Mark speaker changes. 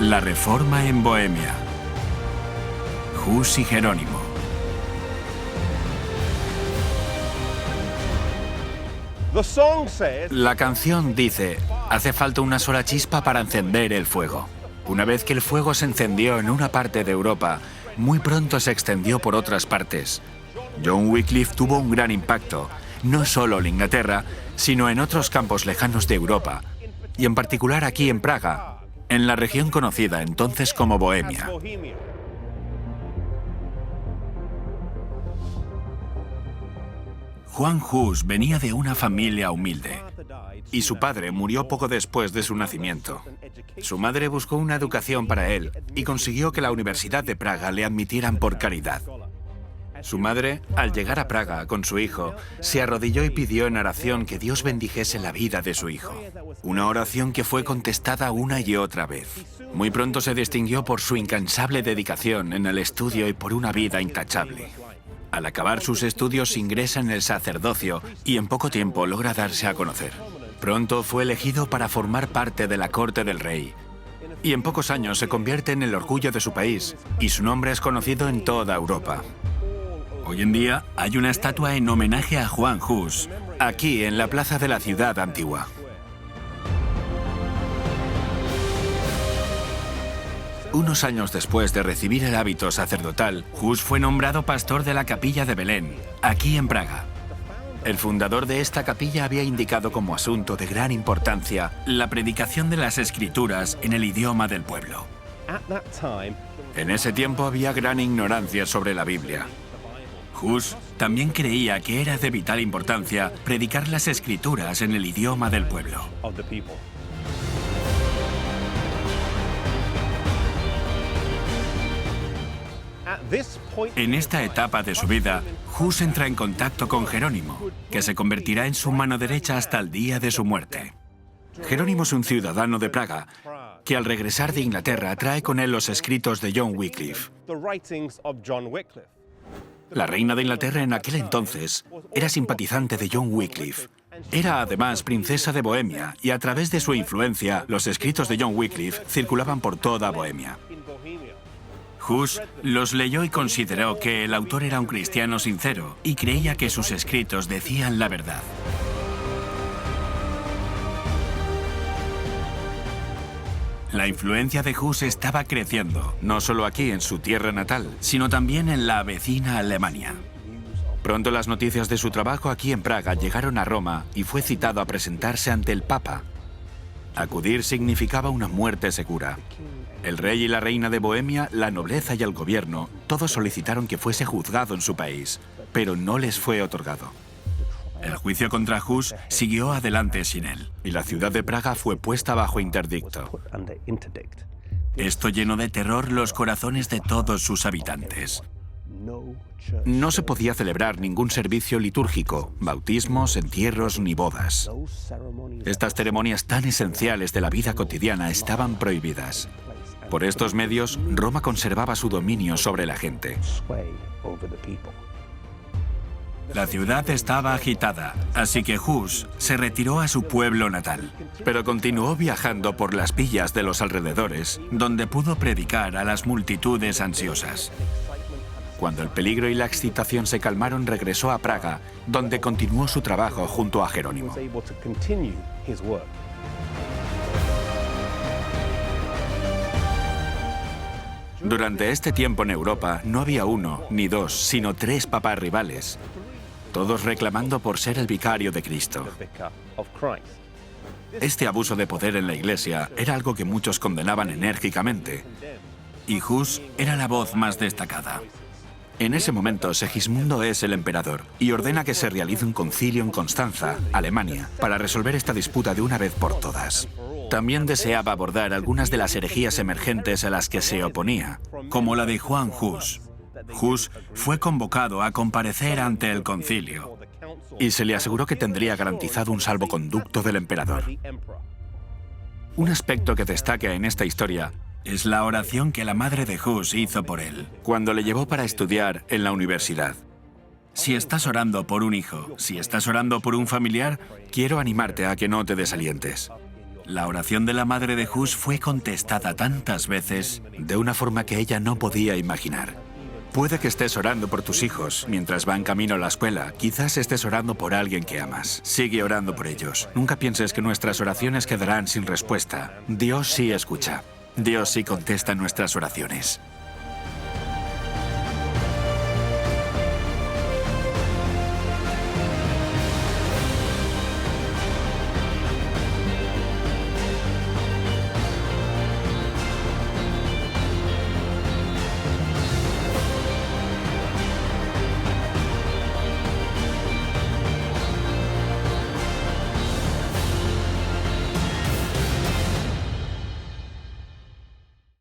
Speaker 1: La Reforma en Bohemia. Hus y Jerónimo. La canción dice: hace falta una sola chispa para encender el fuego. Una vez que el fuego se encendió en una parte de Europa, muy pronto se extendió por otras partes. John Wycliffe tuvo un gran impacto, no solo en Inglaterra, sino en otros campos lejanos de Europa, y en particular aquí en Praga, en la región conocida entonces como Bohemia. Juan Hus venía de una familia humilde, y su padre murió poco después de su nacimiento. Su madre buscó una educación para él y consiguió que la Universidad de Praga le admitieran por caridad. Su madre, al llegar a Praga con su hijo, se arrodilló y pidió en oración que Dios bendijese la vida de su hijo. Una oración que fue contestada una y otra vez. Muy pronto se distinguió por su incansable dedicación en el estudio y por una vida intachable. Al acabar sus estudios ingresa en el sacerdocio y en poco tiempo logra darse a conocer. Pronto fue elegido para formar parte de la corte del rey. Y en pocos años se convierte en el orgullo de su país y su nombre es conocido en toda Europa. Hoy en día hay una estatua en homenaje a Juan Hus, aquí en la plaza de la ciudad antigua. Unos años después de recibir el hábito sacerdotal, Hus fue nombrado pastor de la capilla de Belén, aquí en Praga. El fundador de esta capilla había indicado como asunto de gran importancia la predicación de las Escrituras en el idioma del pueblo. En ese tiempo había gran ignorancia sobre la Biblia. Hus también creía que era de vital importancia predicar las Escrituras en el idioma del pueblo. En esta etapa de su vida, Hus entra en contacto con Jerónimo, que se convertirá en su mano derecha hasta el día de su muerte. Jerónimo es un ciudadano de Praga, que al regresar de Inglaterra trae con él los escritos de John Wycliffe. La reina de Inglaterra en aquel entonces era simpatizante de John Wycliffe. Era además princesa de Bohemia y a través de su influencia los escritos de John Wycliffe circulaban por toda Bohemia. Hus los leyó y consideró que el autor era un cristiano sincero y creía que sus escritos decían la verdad. La influencia de Hus estaba creciendo, no solo aquí en su tierra natal, sino también en la vecina Alemania. Pronto las noticias de su trabajo aquí en Praga llegaron a Roma y fue citado a presentarse ante el Papa. Acudir significaba una muerte segura. El rey y la reina de Bohemia, la nobleza y el gobierno, todos solicitaron que fuese juzgado en su país, pero no les fue otorgado. El juicio contra Hus siguió adelante sin él, y la ciudad de Praga fue puesta bajo interdicto. Esto llenó de terror los corazones de todos sus habitantes. No se podía celebrar ningún servicio litúrgico, bautismos, entierros ni bodas. Estas ceremonias tan esenciales de la vida cotidiana estaban prohibidas. Por estos medios, Roma conservaba su dominio sobre la gente. La ciudad estaba agitada, así que Hus se retiró a su pueblo natal, pero continuó viajando por las villas de los alrededores, donde pudo predicar a las multitudes ansiosas. Cuando el peligro y la excitación se calmaron, regresó a Praga, donde continuó su trabajo junto a Jerónimo. Durante este tiempo en Europa no había uno, ni dos, sino tres papas rivales, todos reclamando por ser el vicario de Cristo. Este abuso de poder en la Iglesia era algo que muchos condenaban enérgicamente, y Hus era la voz más destacada. En ese momento, Segismundo es el emperador y ordena que se realice un concilio en Constanza, Alemania, para resolver esta disputa de una vez por todas. También deseaba abordar algunas de las herejías emergentes a las que se oponía, como la de Juan Hus. Hus fue convocado a comparecer ante el concilio y se le aseguró que tendría garantizado un salvoconducto del emperador. Un aspecto que destaca en esta historia es la oración que la madre de Hus hizo por él cuando le llevó para estudiar en la universidad. Si estás orando por un hijo, si estás orando por un familiar, quiero animarte a que no te desalientes. La oración de la madre de Hus fue contestada tantas veces de una forma que ella no podía imaginar. Puede que estés orando por tus hijos mientras van camino a la escuela. Quizás estés orando por alguien que amas. Sigue orando por ellos. Nunca pienses que nuestras oraciones quedarán sin respuesta. Dios sí escucha. Dios sí contesta nuestras oraciones.